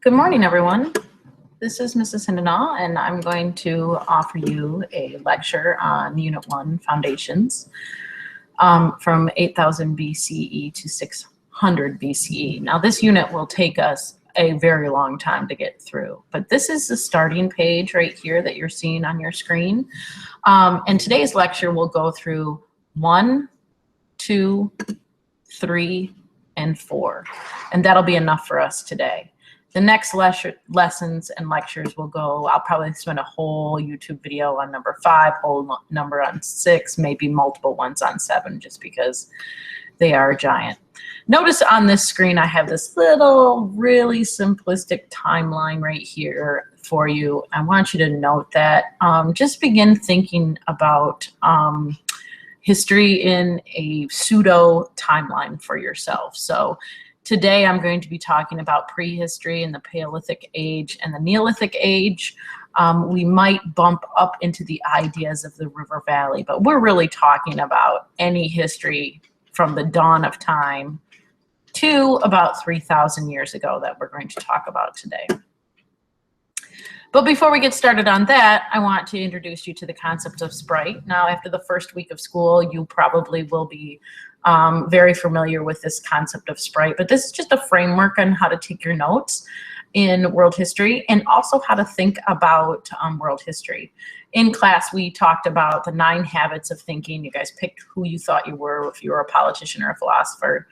Good morning, everyone. This is Mrs. Hindenaw, and I'm going to offer you a lecture on Unit 1, Foundations, from 8000 BCE to 600 BCE. Now, this unit will take us a very long time to get through, but this is the starting page right here that you're seeing on your screen. And today's lecture will go through 1, 2, 3, and 4, and that'll be enough for us today. The next lessons and lectures will go, I'll probably spend a whole YouTube video on number 5, whole number on 6, maybe multiple ones on 7, just because they are giant. Notice on this screen I have this little, really simplistic timeline right here for you. I want you to note that. Just begin thinking about history in a pseudo timeline for yourself. So today I'm going to be talking about prehistory and the Paleolithic Age and the Neolithic Age. We might bump up into the ideas of the river valley, but we're really talking about any history from the dawn of time to about 3,000 years ago that we're going to talk about today. But before we get started on that, I want to introduce you to the concept of Sprite. Now, after the first week of school, you probably will be very familiar with this concept of Sprite, but this is just a framework on how to take your notes in world history and also how to think about world history. In class, we talked about the 9 habits of thinking. You guys picked who you thought you were, if you were a politician or a philosopher,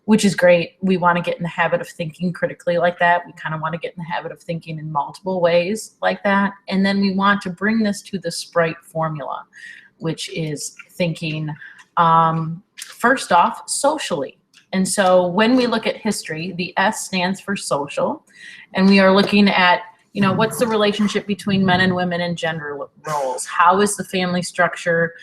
which is great. We want to get in the habit of thinking critically like that. We kind of want to get in the habit of thinking in multiple ways like that. And then we want to bring this to the Sprite formula, which is thinking first off, socially. And so when we look at history, the S stands for social, and we are looking at, you know, what's the relationship between men and women and gender roles? How is the family structure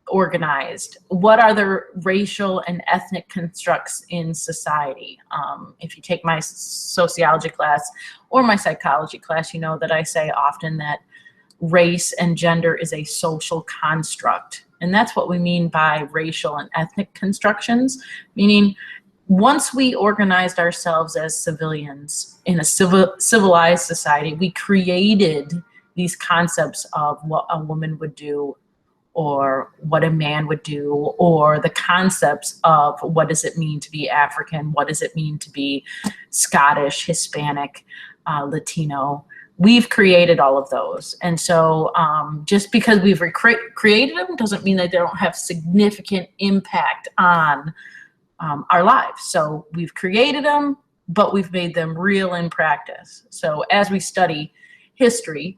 organized? What are the racial and ethnic constructs in society? If you take my sociology class or my psychology class, you know that I say often that race and gender is a social construct. And that's what we mean by racial and ethnic constructions, meaning once we organized ourselves as civilians in a civilized society, we created these concepts of what a woman would do or what a man would do, or the concepts of what does it mean to be African, what does it mean to be Scottish, Hispanic, Latino. We've created all of those. And so just because we've created them doesn't mean that they don't have significant impact on our lives. So we've created them, but we've made them real in practice. So as we study history,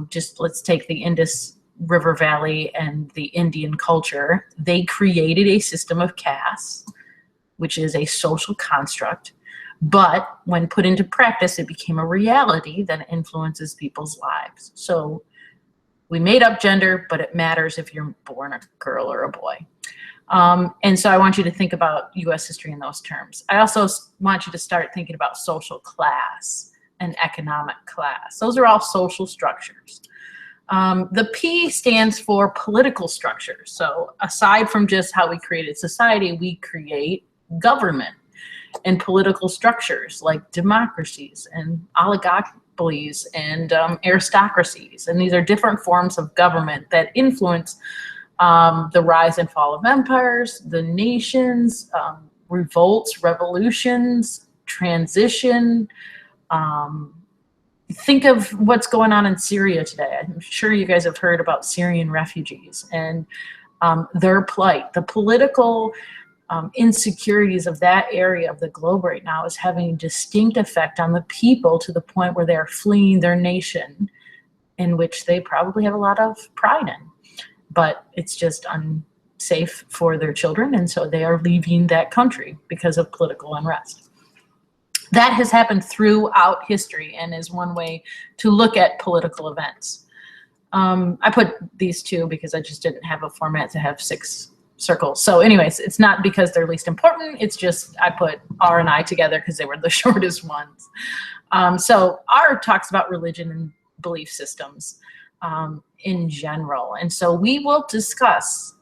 just let's take the Indus River Valley and the Indian culture. They created a system of castes, which is a social construct. But when put into practice, it became a reality that influences people's lives. So we made up gender, but it matters if you're born a girl or a boy. And so I want you to think about U.S. history in those terms. I also want you to start thinking about social class and economic class. Those are all social structures. The P stands for political structures. So aside from just how we created society, we create government and political structures like democracies and oligopolies and aristocracies. And these are different forms of government that influence the rise and fall of empires, the nations, revolts, revolutions, transition. Think of what's going on in Syria today. I'm sure you guys have heard about Syrian refugees and their plight. The political insecurities of that area of the globe right now is having a distinct effect on the people to the point where they're fleeing their nation, in which they probably have a lot of pride in. But it's just unsafe for their children, and so they are leaving that country because of political unrest. That has happened throughout history and is one way to look at political events. I put these 2 because I just didn't have a format to have 6 circles. So anyways, it's not because they're least important. It's just I put R and I together because they were the shortest ones. So R talks about religion and belief systems in general. And so we will discuss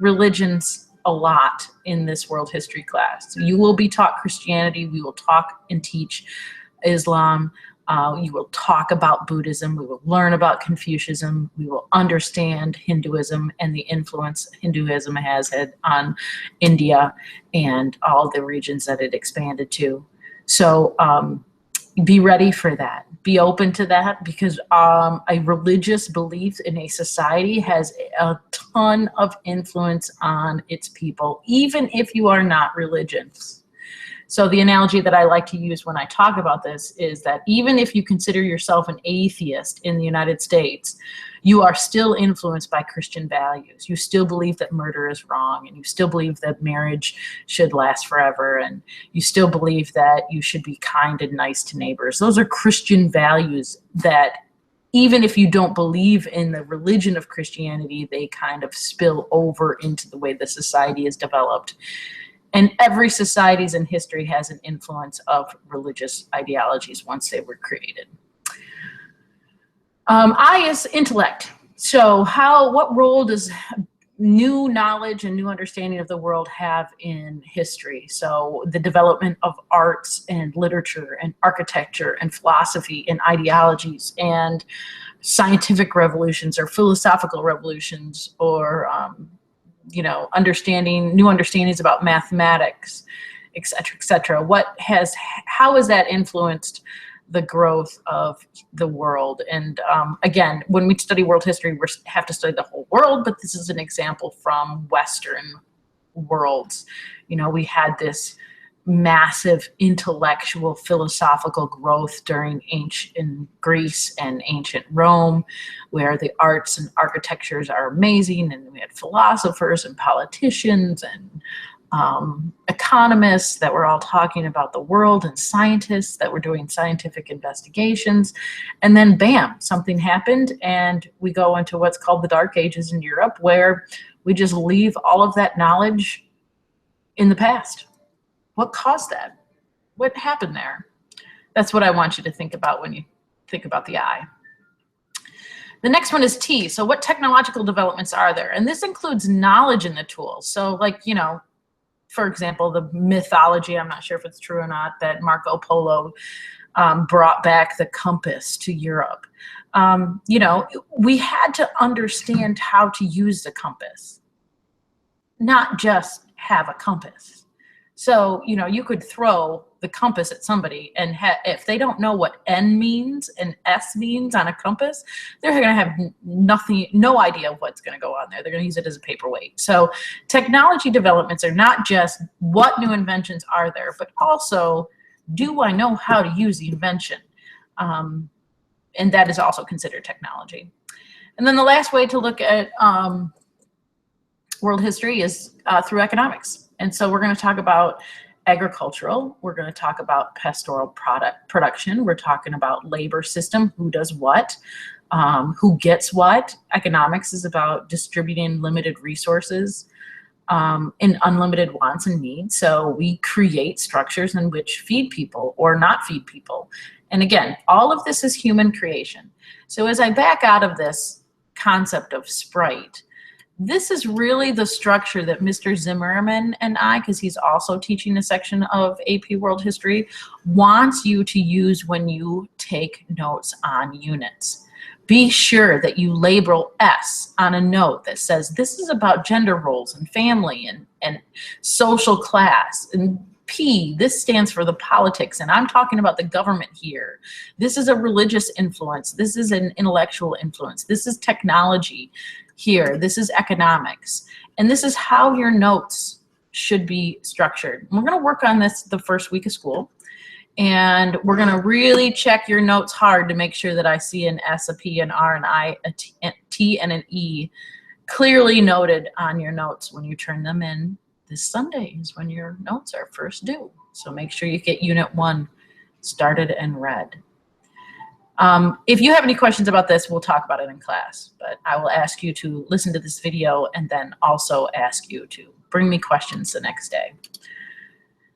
religions a lot in this world history class. You will be taught Christianity. We will talk and teach Islam. You will talk about Buddhism. We will learn about Confucianism. We will understand Hinduism and the influence Hinduism has had on India and all the regions that it expanded to. So be ready for that. Be open to that, because a religious belief in a society has a ton of influence on its people, even if you are not religious. So the analogy that I like to use when I talk about this is that even if you consider yourself an atheist in the United States, you are still influenced by Christian values. You still believe that murder is wrong, and you still believe that marriage should last forever, and you still believe that you should be kind and nice to neighbors. Those are Christian values that, even if you don't believe in the religion of Christianity, they kind of spill over into the way the society is developed. And every society's in history has an influence of religious ideologies once they were created. I is intellect. So what role does new knowledge and new understanding of the world have in history? So the development of arts and literature and architecture and philosophy and ideologies and scientific revolutions or philosophical revolutions, or you know, new understandings about mathematics, et cetera, et cetera. How has that influenced the growth of the world? And again, when we study world history, we have to study the whole world, but this is an example from Western worlds. You know, we had this massive intellectual philosophical growth during ancient Greece and ancient Rome, where the arts and architectures are amazing, and we had philosophers and politicians and economists that were all talking about the world, and scientists that were doing scientific investigations. And then bam, something happened, and we go into what's called the Dark Ages in Europe, where we just leave all of that knowledge in the past. What caused that? What happened there? That's what I want you to think about when you think about the I. The next one is T. So what technological developments are there? And this includes knowledge in the tools. So like, you know, for example, the mythology, I'm not sure if it's true or not, that Marco Polo brought back the compass to Europe. You know, we had to understand how to use the compass, not just have a compass. So, you know, you could throw the compass at somebody, and if they don't know what N means and S means on a compass, they're going to have no idea what's going to go on there. They're going to use it as a paperweight. So technology developments are not just what new inventions are there, but also, do I know how to use the invention? And that is also considered technology. And then the last way to look at world history is through economics. And so we're going to talk about agricultural, we're going to talk about pastoral production, we're talking about labor system, who does what, who gets what. Economics is about distributing limited resources and unlimited wants and needs. So we create structures in which feed people or not feed people. And again, all of this is human creation. So as I back out of this concept of Sprite, this is really the structure that Mr. Zimmerman and I, because he's also teaching a section of AP World History, wants you to use when you take notes on units. Be sure that you label S on a note that says this is about gender roles and family and social class. And P, this stands for the politics, and I'm talking about the government here. This is a religious influence. This is an intellectual influence. This is technology. Here, this is economics, and this is how your notes should be structured. We're going to work on this the first week of school, and we're going to really check your notes hard to make sure that I see an S, a P, an R, an I, a T, and an E clearly noted on your notes when you turn them in. This Sunday is when your notes are first due, so make sure you get Unit 1 started and read. If you have any questions about this, we'll talk about it in class, but I will ask you to listen to this video and then also ask you to bring me questions the next day.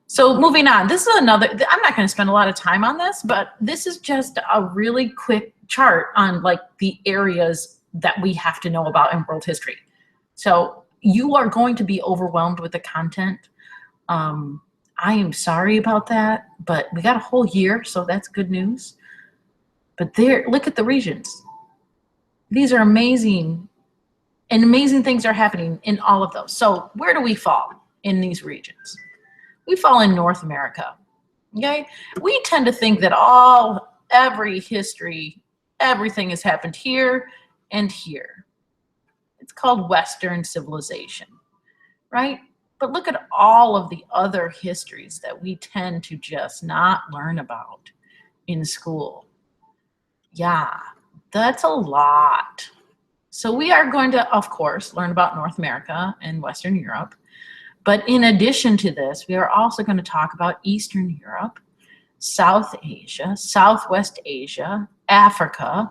So moving on, this is another, I'm not going to spend a lot of time on this, but this is just a really quick chart on like the areas that we have to know about in world history. So you are going to be overwhelmed with the content. I am sorry about that, but we got a whole year, so that's good news. But there, look at the regions. These are amazing, and amazing things are happening in all of those. So where do we fall in these regions? We fall in North America, okay? We tend to think that every history, everything has happened here and here. It's called Western civilization, right? But look at all of the other histories that we tend to just not learn about in school. Yeah, that's a lot. So we are going to, of course, learn about North America and Western Europe. But in addition to this, we are also going to talk about Eastern Europe, South Asia, Southwest Asia, Africa,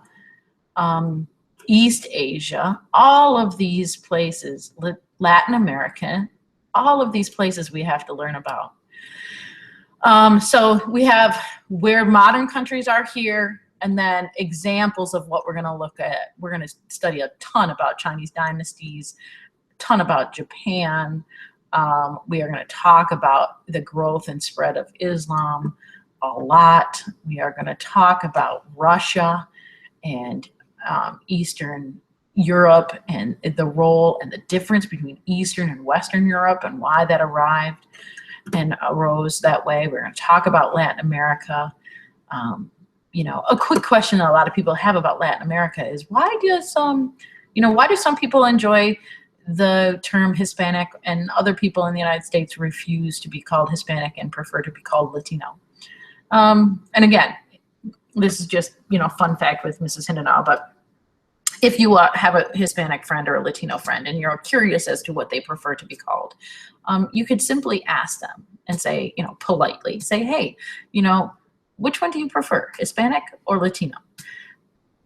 East Asia, all of these places, Latin America, all of these places we have to learn about. So we have where modern countries are here, and then examples of what we're going to look at. We're going to study a ton about Chinese dynasties, a ton about Japan. We are going to talk about the growth and spread of Islam a lot. We are going to talk about Russia and Eastern Europe and the role and the difference between Eastern and Western Europe and why that arrived and arose that way. We're going to talk about Latin America. You know, a quick question that a lot of people have about Latin America is why do some people enjoy the term Hispanic and other people in the United States refuse to be called Hispanic and prefer to be called Latino? And again, this is just, fun fact with Mrs. Hindenau, but if you have a Hispanic friend or a Latino friend and you're curious as to what they prefer to be called, you could simply ask them and say, politely say, hey, which one do you prefer, Hispanic or Latino?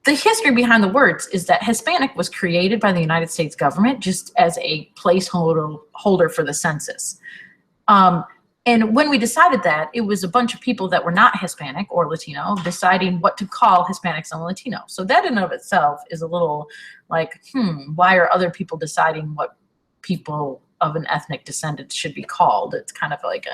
The history behind the words is that Hispanic was created by the United States government just as a placeholder for the census. And when we decided that, it was a bunch of people that were not Hispanic or Latino deciding what to call Hispanics and Latino. So that in and of itself is a little like, why are other people deciding what people of an ethnic descendant should be called? It's kind of like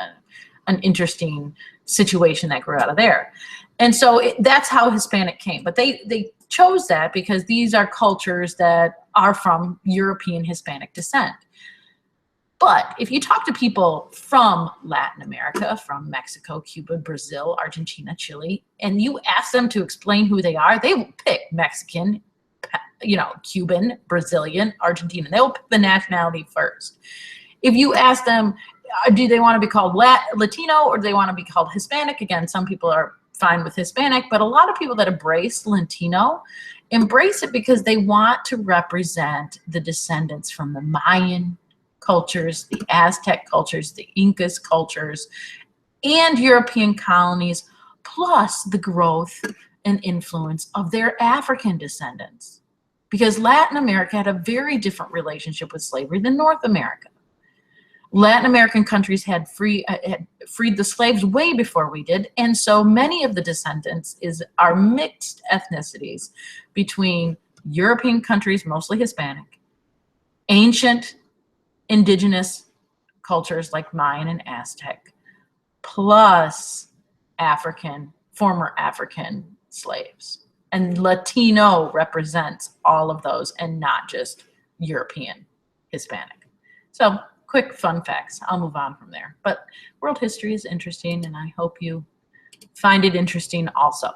an interesting situation that grew out of there. And so that's how Hispanic came. But they chose that because these are cultures that are from European Hispanic descent. But if you talk to people from Latin America, from Mexico, Cuba, Brazil, Argentina, Chile, and you ask them to explain who they are, they will pick Mexican, Cuban, Brazilian, Argentinian. They will pick the nationality first. If you ask them, do they want to be called Latino or do they want to be called Hispanic? Again, some people are fine with Hispanic, but a lot of people that embrace Latino embrace it because they want to represent the descendants from the Mayan cultures, the Aztec cultures, the Incas cultures, and European colonies, plus the growth and influence of their African descendants. Because Latin America had a very different relationship with slavery than North America. Latin American countries had freed the slaves way before we did, and so many of the descendants are mixed ethnicities between European countries, mostly Hispanic, ancient indigenous cultures like Mayan and Aztec, plus former African slaves. And Latino represents all of those and not just European Hispanic. So quick fun facts. I'll move on from there. But world history is interesting, and I hope you find it interesting also.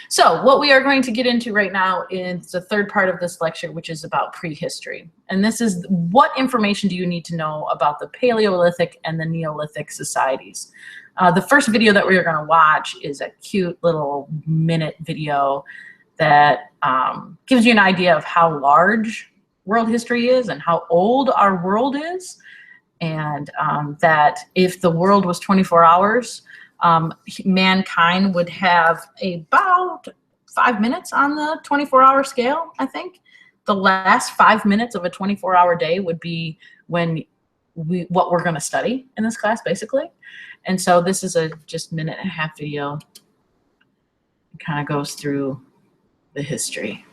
So what we are going to get into right now is the third part of this lecture, which is about prehistory. And this is what information do you need to know about the Paleolithic and the Neolithic societies. The first video that we are going to watch is a cute little minute video that gives you an idea of how large world history is and how old our world is. And that if the world was 24 hours, mankind would have about 5 minutes on the 24-hour scale, I think. The last 5 minutes of a 24-hour day would be what we're going to study in this class, basically. And so this is a just minute-and-a-half video. It kind of goes through the history.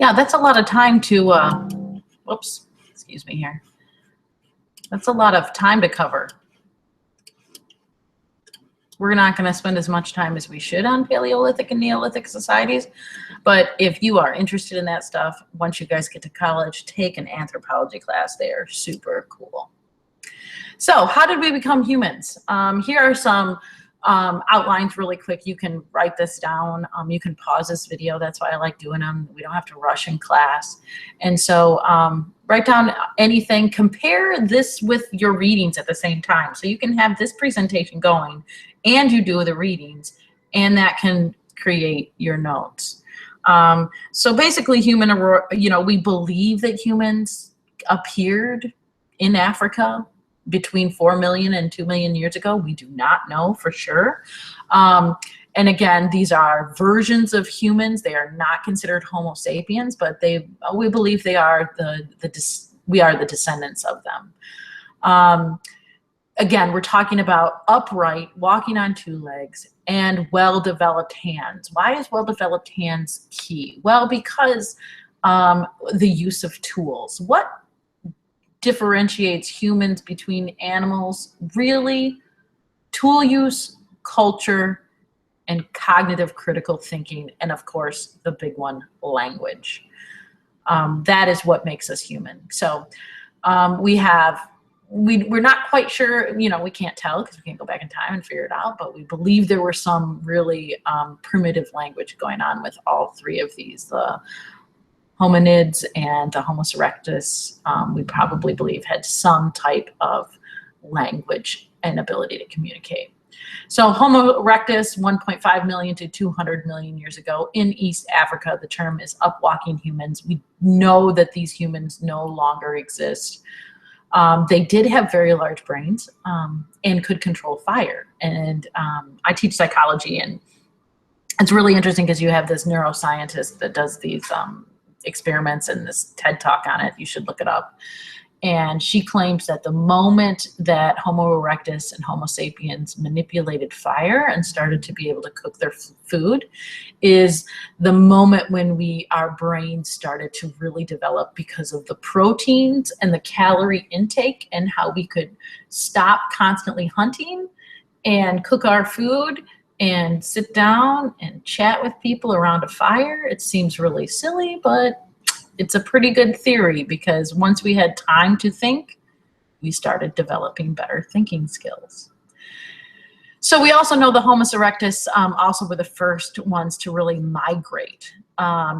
Yeah, that's a lot of time to, whoops, excuse me here. That's a lot of time to cover. We're not going to spend as much time as we should on Paleolithic and Neolithic societies, but if you are interested in that stuff, once you guys get to college, take an anthropology class. They are super cool. So how did we become humans? Here are some outlines really quick. You can write this down. You can pause this video. That's why I like doing them. We don't have to rush in class. And so write down anything. Compare this with your readings at the same time. So you can have this presentation going and you do the readings, and that can create your notes. So basically we believe that humans appeared in Africa between 4 million and 2 million years ago. We do not know for sure. And again, these are versions of humans. They are not considered Homo sapiens, but we believe we are the descendants of them. Again, we're talking about upright, walking on 2 legs, and well-developed hands. Why is well-developed hands key? Well, because the use of tools. What differentiates humans between animals? Really, tool use, culture, and cognitive critical thinking, and of course, the big one, language. That is what makes us human. So we're not quite sure, we can't tell because we can't go back in time and figure it out, but we believe there were some really primitive language going on with all 3 of these, the hominids and the Homo erectus. We probably believe had some type of language and ability to communicate. So Homo erectus, 1.5 million to 200 million years ago in East Africa. The term is up-walking humans. We know that these humans no longer exist. They did have very large brains and could control fire. And I teach psychology, and it's really interesting because you have this neuroscientist that does these experiments and this TED Talk on it. You should look it up. And she claims that the moment that Homo erectus and Homo sapiens manipulated fire and started to be able to cook their food is the moment when our brains started to really develop because of the proteins and the calorie intake, and how we could stop constantly hunting and cook our food and sit down and chat with people around a fire. It seems really silly, but it's a pretty good theory, because once we had time to think, we started developing better thinking skills. So we also know the Homo erectus also were the first ones to really migrate.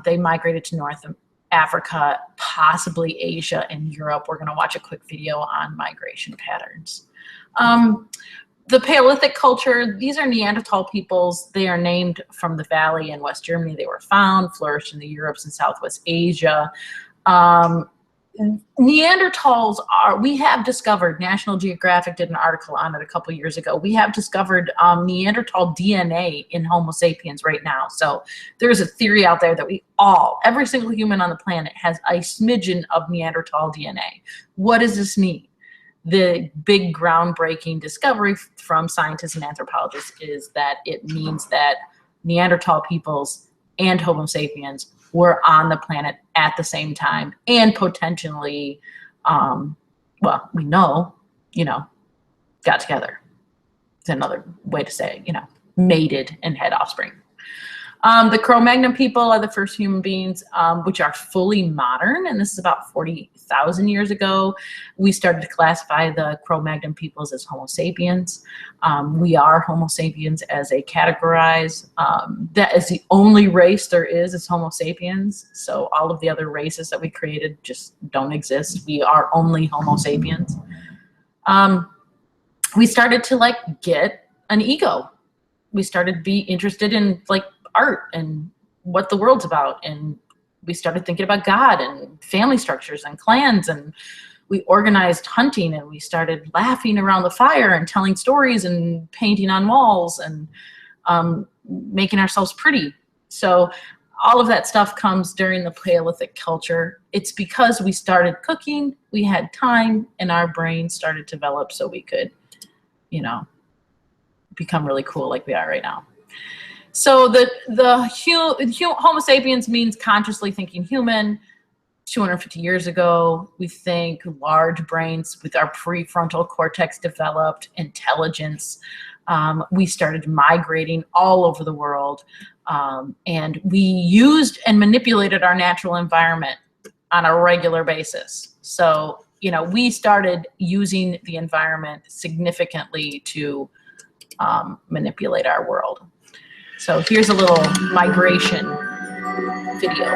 They migrated to North Africa, possibly Asia and Europe. We're going to watch a quick video on migration patterns. The Paleolithic culture, these are Neanderthal peoples. They are named from the valley in West Germany. They were found, flourished in the Europes and Southwest Asia. Neanderthals we have discovered, National Geographic did an article on it a couple years ago, we have discovered Neanderthal DNA in Homo sapiens right now. So there's a theory out there that every single human on the planet has a smidgen of Neanderthal DNA. What does this mean? The big groundbreaking discovery from scientists and anthropologists is that it means that Neanderthal peoples and Homo sapiens were on the planet at the same time and potentially, well, we know, got together. It's another way to say it, mated and had offspring. The Cro-Magnon people are the first human beings which are fully modern, and this is about 40,000 years ago. We started to classify the Cro-Magnon peoples as Homo sapiens. We are Homo sapiens as a categorize. That is the only race there is Homo sapiens. So all of the other races that we created just don't exist. We are only Homo sapiens. We started to get an ego. We started to be interested in art and what the world's about, and we started thinking about God and family structures and clans, and we organized hunting, and we started laughing around the fire and telling stories and painting on walls and making ourselves pretty. So all of that stuff comes during the Paleolithic culture. It's because we started cooking, we had time, and our brains started to develop so we could, become really cool like we are right now. So the Homo sapiens means consciously thinking human. 250 years ago, we think large brains with our prefrontal cortex developed, intelligence. We started migrating all over the world, and we used and manipulated our natural environment on a regular basis. So, we started using the environment significantly to manipulate our world. So here's a little migration video.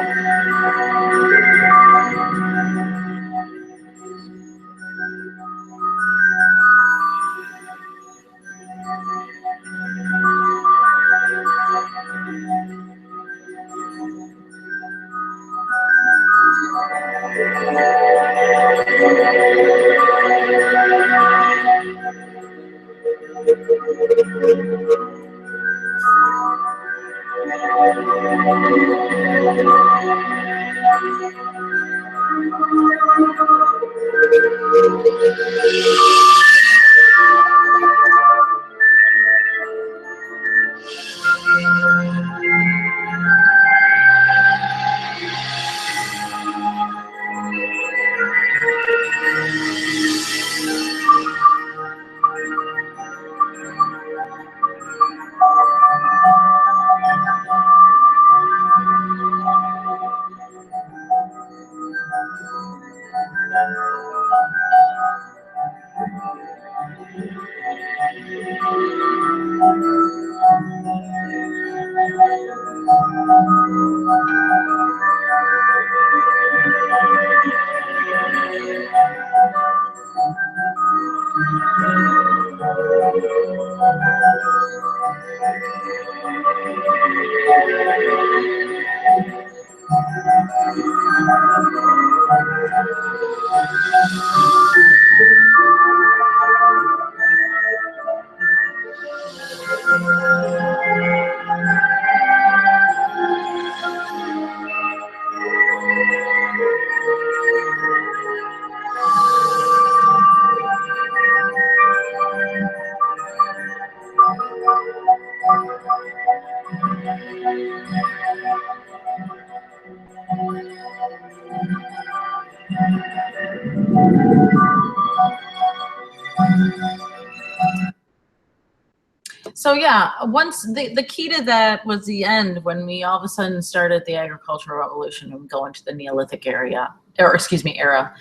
So yeah, once the key to that was the end when we all of a sudden started the agricultural revolution and go into the Neolithic era.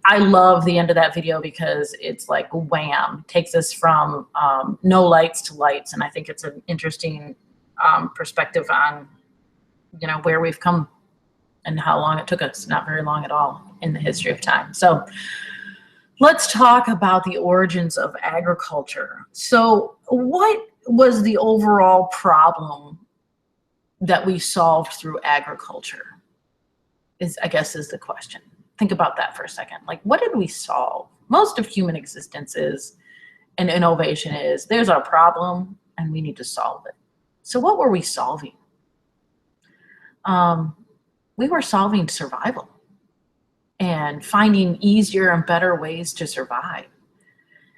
I love the end of that video because it's like wham, takes us from no lights to lights, and I think it's an interesting perspective on where we've come and how long it took us. Not very long at all in the history of time. So let's talk about the origins of agriculture. So what was the overall problem that we solved through agriculture? I guess is the question. think about that for a second. Like, what did we solve? Most of human existence is, and innovation is, there's our problem and we need to solve it. So what were we solving? We were solving survival and finding easier and better ways to survive.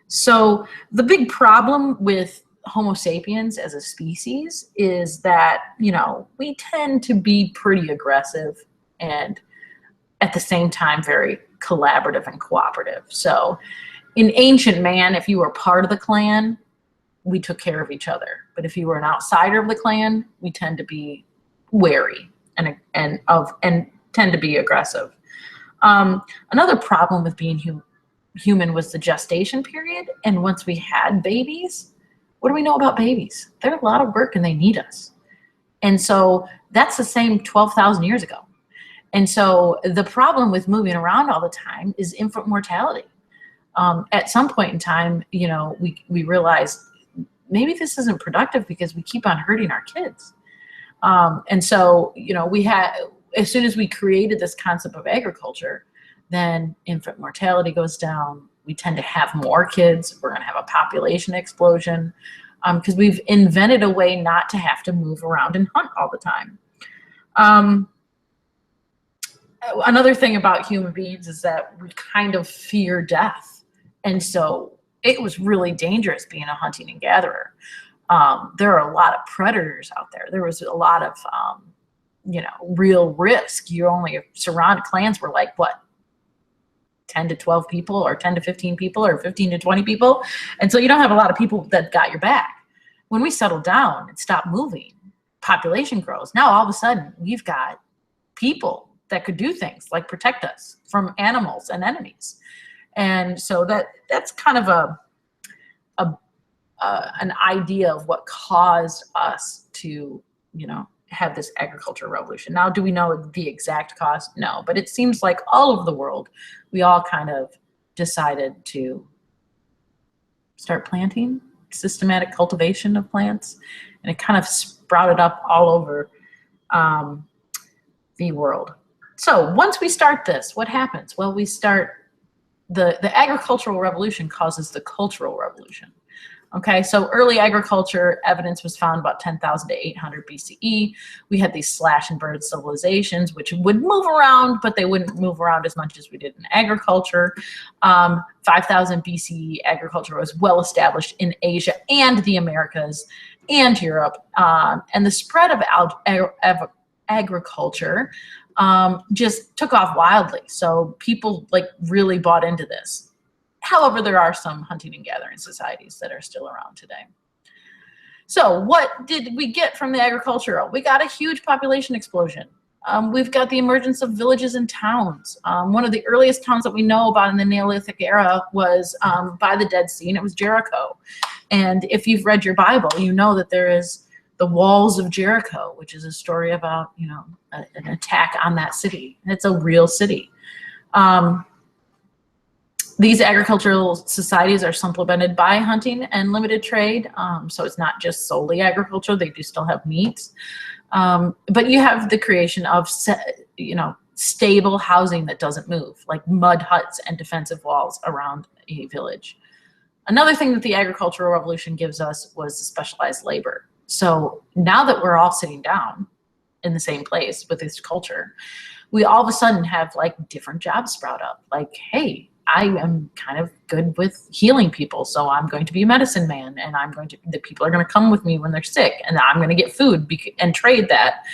So the big problem with Homo sapiens as a species is that, you know, we tend to be pretty aggressive and at the same time very collaborative and cooperative. So in ancient man, if you were part of the clan, we took care of each other. But if you were an outsider of the clan, we tend to be wary and tend to be aggressive. Another problem with being human was the gestation period. And once we had babies, what do we know about babies? They're a lot of work and they need us. And so that's the same 12,000 years ago. And so the problem with moving around all the time is infant mortality. At some point in time, you know, we realized maybe this isn't productive because we keep on hurting our kids. And so, you know, as soon as we created this concept of agriculture, then infant mortality goes down. We tend to have more kids. We're going to have a population explosion because we've invented a way not to have to move around and hunt all the time. Another thing about human beings is that we kind of fear death. And so it was really dangerous being a hunting and gatherer. There are a lot of predators out there. There was a lot of, you know, real risk. You only surrounded, clans were like, what, 10 to 12 people or 10 to 15 people or 15 to 20 people. And so you don't have a lot of people that got your back. When we settled down and stopped moving, population grows. Now all of a sudden we've got people that could do things like protect us from animals and enemies. And so that's kind of an idea of what caused us to, you know, have this agricultural revolution. Now, do we know the exact cost? No, but it seems like all over the world, we all kind of decided to start planting, systematic cultivation of plants, and it kind of sprouted up all over the world. So once we start this, what happens? Well, we start the agricultural revolution causes the cultural revolution. Okay, so early agriculture evidence was found about 10,000 to 800 BCE. We had these slash and burn civilizations, which would move around, but they wouldn't move around as much as we did in agriculture. 5,000 BCE, agriculture was well established in Asia and the Americas and Europe. And the spread of agriculture just took off wildly. So people like really bought into this. However, there are some hunting and gathering societies that are still around today. So what did we get from the agricultural? We got a huge population explosion. We've got the emergence of villages and towns. One of the earliest towns that we know about in the Neolithic era was by the Dead Sea, and it was Jericho. And if you've read your Bible, you know that there is the walls of Jericho, which is a story about, you know, an attack on that city. It's a real city. These agricultural societies are supplemented by hunting and limited trade. So it's not just solely agriculture. They do still have meats. But you have the creation of, you know, stable housing that doesn't move, like mud huts and defensive walls around a village. Another thing that the agricultural revolution gives us was specialized labor. So now that we're all sitting down in the same place with this culture, we all of a sudden have like different jobs sprout up. Like, hey, I am kind of good with healing people, so I'm going to be a medicine man, and the people are going to come with me when they're sick, and I'm going to get food and trade that,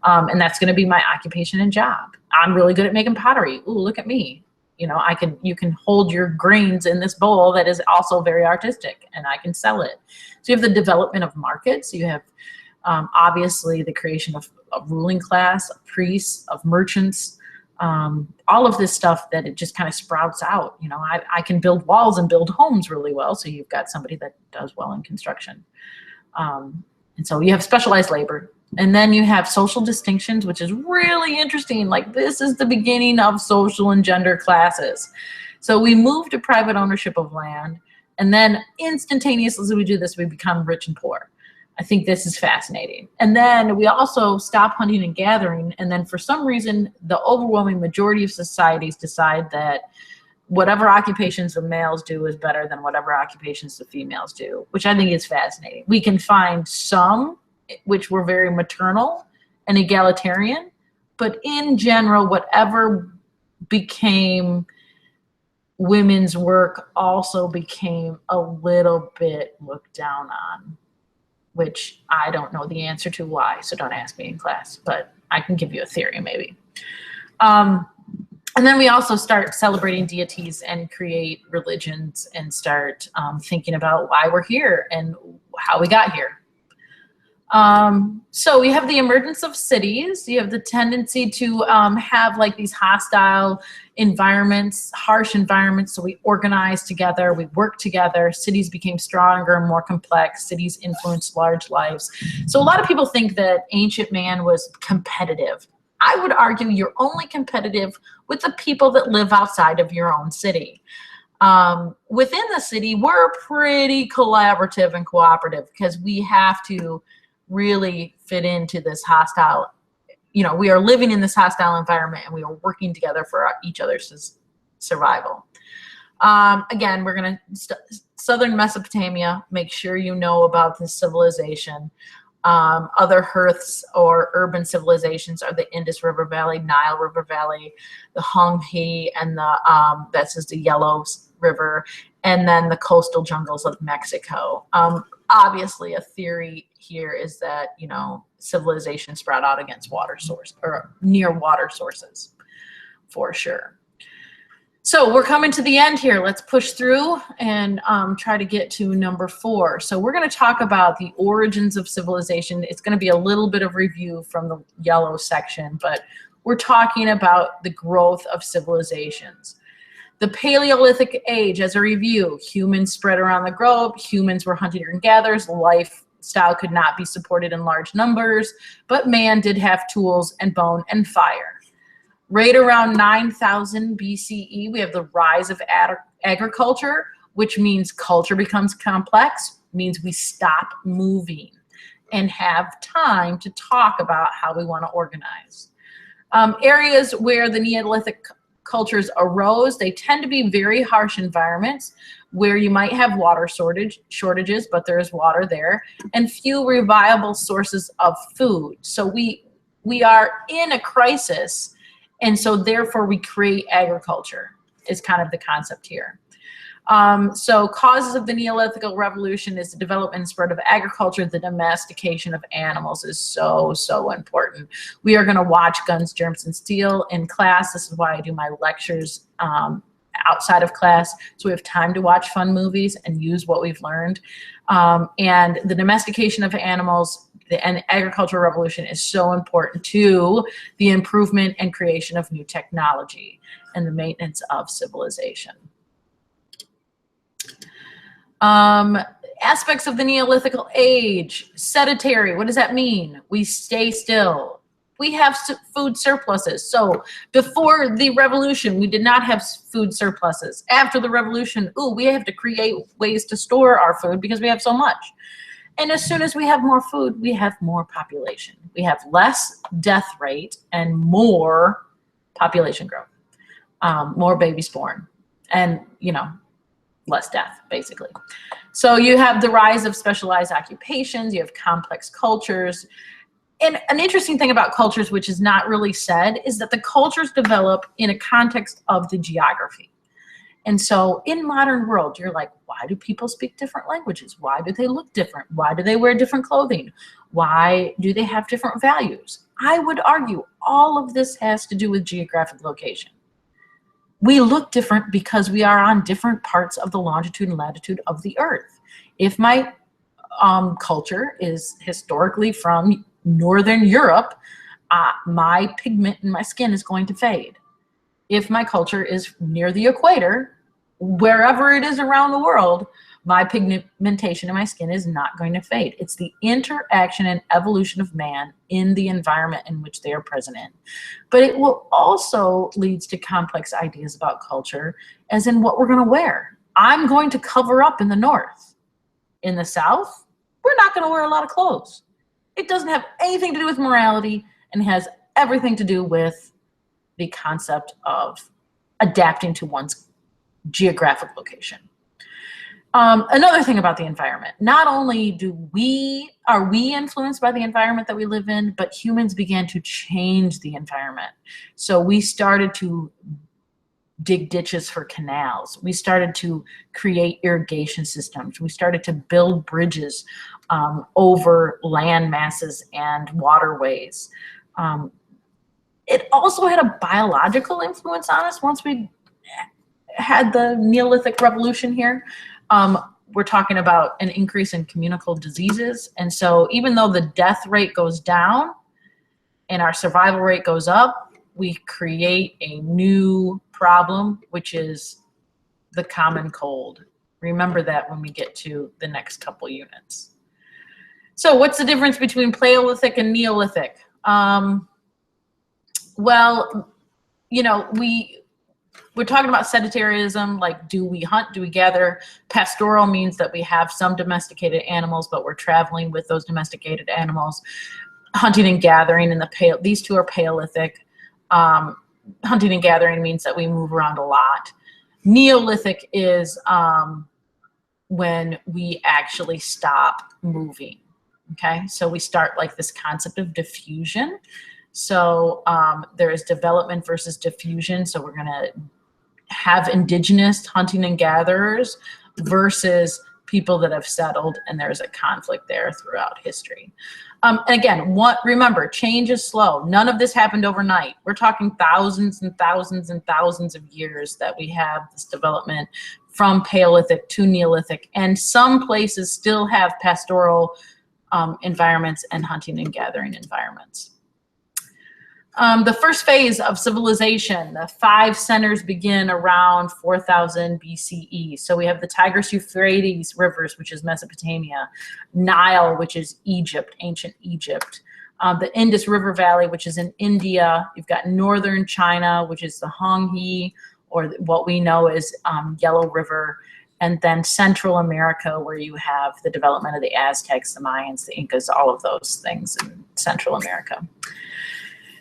and that's going to be my occupation and job. I'm really good at making pottery. Ooh, look at me. You know, you can hold your grains in this bowl that is also very artistic, and I can sell it. So you have the development of markets. You have obviously the creation of a ruling class, of priests, of merchants. All of this stuff that it just kind of sprouts out. You know, I can build walls and build homes really well. So you've got somebody that does well in construction. And so you have specialized labor. And then you have social distinctions, which is really interesting. Like this is the beginning of social and gender classes. So we move to private ownership of land. And then instantaneously as we do this, we become rich and poor. I think this is fascinating. And then we also stop hunting and gathering. And then for some reason, the overwhelming majority of societies decide that whatever occupations the males do is better than whatever occupations the females do, which I think is fascinating. We can find some which were very maternal and egalitarian, but in general, whatever became women's work also became a little bit looked down on, which I don't know the answer to why, so don't ask me in class, but I can give you a theory maybe. And then we also start celebrating deities and create religions and start thinking about why we're here and how we got here. So we have the emergence of cities. You have the tendency to have like these hostile environments, harsh environments. So we organize together, we work together. Cities became stronger and more complex. Cities influenced large lives. So a lot of people think that ancient man was competitive. I would argue you're only competitive with the people that live outside of your own city. Within the city, we're pretty collaborative and cooperative because we have to really fit into this hostile, we are living in this hostile environment and we are working together for each other's survival. Again, we're going to southern Mesopotamia, make sure you know about this civilization. Other hearths or urban civilizations are the Indus River Valley, Nile River Valley, the Honghe, and that's just the Yellow River, and then the coastal jungles of Mexico. Obviously, a theory here is that, civilization spread out against water source or near water sources, for sure. So we're coming to the end here. Let's push through and try to get to number 4. So we're going to talk about the origins of civilization. It's going to be a little bit of review from the yellow section, but we're talking about the growth of civilizations. The Paleolithic age, as a review, humans spread around the globe. Humans were hunter and gatherers. Lifestyle could not be supported in large numbers, but man did have tools and bone and fire. Right around 9,000 BCE, we have the rise of agriculture, which means culture becomes complex, means we stop moving and have time to talk about how we want to organize. Areas where the Neolithic cultures arose, they tend to be very harsh environments where you might have water shortages, but there is water there, and few reliable sources of food. So we are in a crisis, and so therefore we create agriculture is kind of the concept here. So causes of the Neolithic Revolution is the development and spread of agriculture. The domestication of animals is so, so important. We are going to watch Guns, Germs, and Steel in class. This is why I do my lectures outside of class, so we have time to watch fun movies and use what we've learned. And the domestication of animals and agricultural revolution is so important to the improvement and creation of new technology and the maintenance of civilization. Aspects of the Neolithic age: sedentary. What does that mean? We stay still. We have food surpluses. So before the revolution, we did not have food surpluses. After the revolution, we have to create ways to store our food because we have so much. And as soon as we have more food, we have more population. We have less death rate and more population growth, more babies born, and, less death, basically. So you have the rise of specialized occupations, you have complex cultures. And an interesting thing about cultures, which is not really said, is that the cultures develop in a context of the geography. And so in modern world, you're like, why do people speak different languages? Why do they look different? Why do they wear different clothing? Why do they have different values? I would argue all of this has to do with geographic location. We look different because we are on different parts of the longitude and latitude of the earth. If my culture is historically from Northern Europe, my pigment in my skin is going to fade. If my culture is near the equator, wherever it is around the world, my pigmentation in my skin is not going to fade. It's the interaction and evolution of man in the environment in which they are present in. But it will also leads to complex ideas about culture, as in what we're going to wear. I'm going to cover up in the north. In the south, we're not going to wear a lot of clothes. It doesn't have anything to do with morality and has everything to do with the concept of adapting to one's geographic location. Another thing about the environment, not only are we influenced by the environment that we live in, but humans began to change the environment. So we started to dig ditches for canals. We started to create irrigation systems. We started to build bridges over land masses and waterways. It also had a biological influence on us once we had the Neolithic revolution here. We're talking about an increase in communicable diseases. And so even though the death rate goes down and our survival rate goes up, we create a new problem, which is the common cold. Remember that when we get to the next couple units. So what's the difference between Paleolithic and Neolithic? Well, you know, we're talking about sedentarism, like do we hunt, do we gather? Pastoral means that we have some domesticated animals, but we're traveling with those domesticated animals. Hunting and gathering, these two are Paleolithic. Hunting and gathering means that we move around a lot. Neolithic is when we actually stop moving, okay? So we start like this concept of diffusion. So there is development versus diffusion. So we're gonna have indigenous hunting and gatherers versus people that have settled, and there's a conflict there throughout history. Again, remember, change is slow. None of this happened overnight. We're talking thousands and thousands and thousands of years that we have this development from Paleolithic to Neolithic, and some places still have pastoral environments and hunting and gathering environments. The first phase of civilization, the 5 centers begin around 4000 BCE. So we have the Tigris-Euphrates rivers, which is Mesopotamia, Nile, which is Egypt, ancient Egypt, the Indus River Valley, which is in India. You've got northern China, which is the Honghe, or what we know as Yellow River, and then Central America, where you have the development of the Aztecs, the Mayans, the Incas, all of those things in Central America.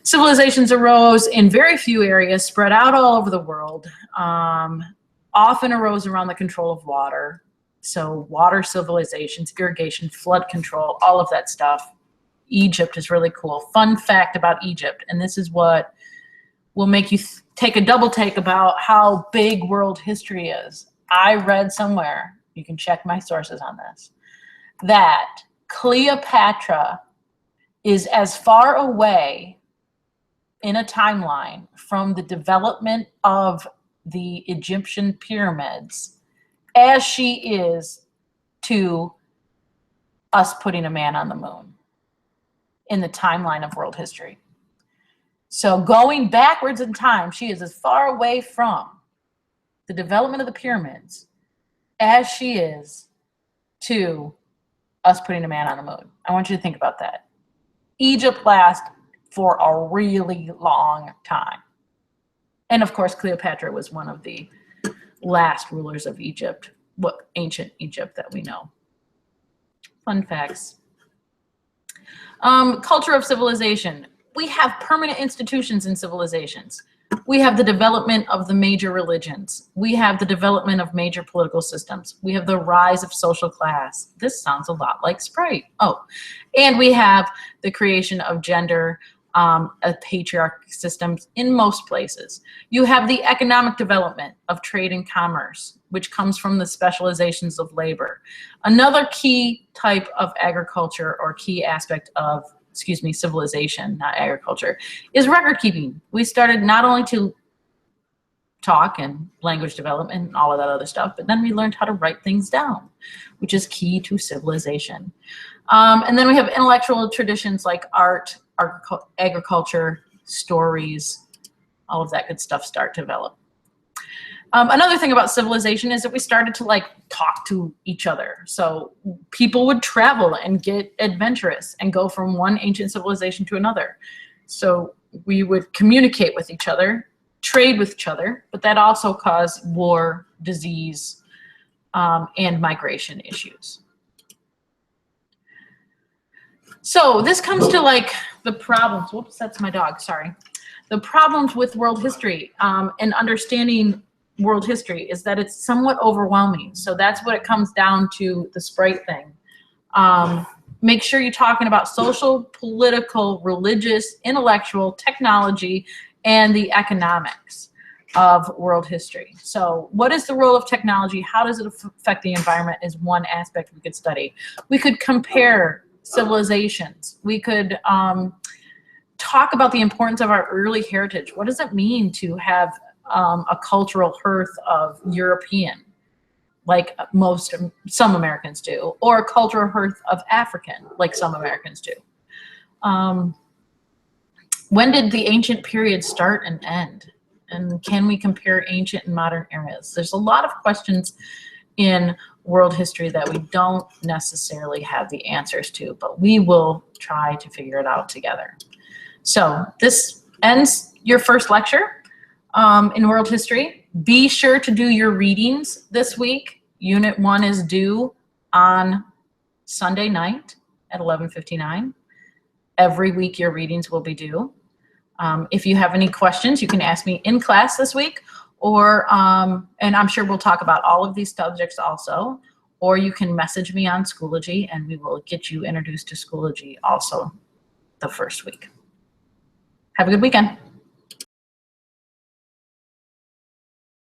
Civilizations arose in very few areas, spread out all over the world, often arose around the control of water. So water civilizations, irrigation, flood control, all of that stuff. Egypt is really cool. Fun fact about Egypt, and this is what will make you take a double take about how big world history is. I read somewhere, you can check my sources on this, that Cleopatra is as far away in a timeline from the development of the Egyptian pyramids as she is to us putting a man on the moon in the timeline of world history. So going backwards in time, she is as far away from the development of the pyramids as she is to us putting a man on the moon. I want you to think about that. Egypt lasts for a really long time. And of course, Cleopatra was one of the last rulers of Egypt, ancient Egypt that we know. Fun facts. Culture of civilization. We have permanent institutions in civilizations. We have the development of the major religions. We have the development of major political systems. We have the rise of social class. This sounds a lot like Sprite. Oh, and we have the creation of gender, patriarchal systems in most places. You have the economic development of trade and commerce, which comes from the specializations of labor. Another key type of agriculture or key aspect of civilization, not agriculture, is record keeping. We started not only to talk and language development and all of that other stuff, but then we learned how to write things down, which is key to civilization. And then we have intellectual traditions like art, agriculture, stories, all of that good stuff start to develop. Another thing about civilization is that we started to talk to each other. So people would travel and get adventurous and go from one ancient civilization to another. So we would communicate with each other, trade with each other, but that also caused war, disease, and migration issues. So this comes to like the problems. Whoops, that's my dog, sorry. The problems with world history and understanding world history is that it's somewhat overwhelming. So that's what it comes down to, the Sprite thing. Make sure you're talking about social, political, religious, intellectual, technology, and the economics of world history. So what is the role of technology? How does it affect the environment is one aspect we could study. We could compare civilizations. We could talk about the importance of our early heritage. What does it mean to have a cultural hearth of European, like some Americans do, or a cultural hearth of African, like some Americans do? When did the ancient period start and end? And can we compare ancient and modern eras? There's a lot of questions in world history that we don't necessarily have the answers to, but we will try to figure it out together. So this ends your first lecture in world history. Be sure to do your readings this week. Unit 1 is due on Sunday night at 11:59. Every week your readings will be due. If you have any questions, you can ask me in class this week, or and I'm sure we'll talk about all of these subjects also, or you can message me on Schoology and we will get you introduced to Schoology also the first week. Have a good weekend.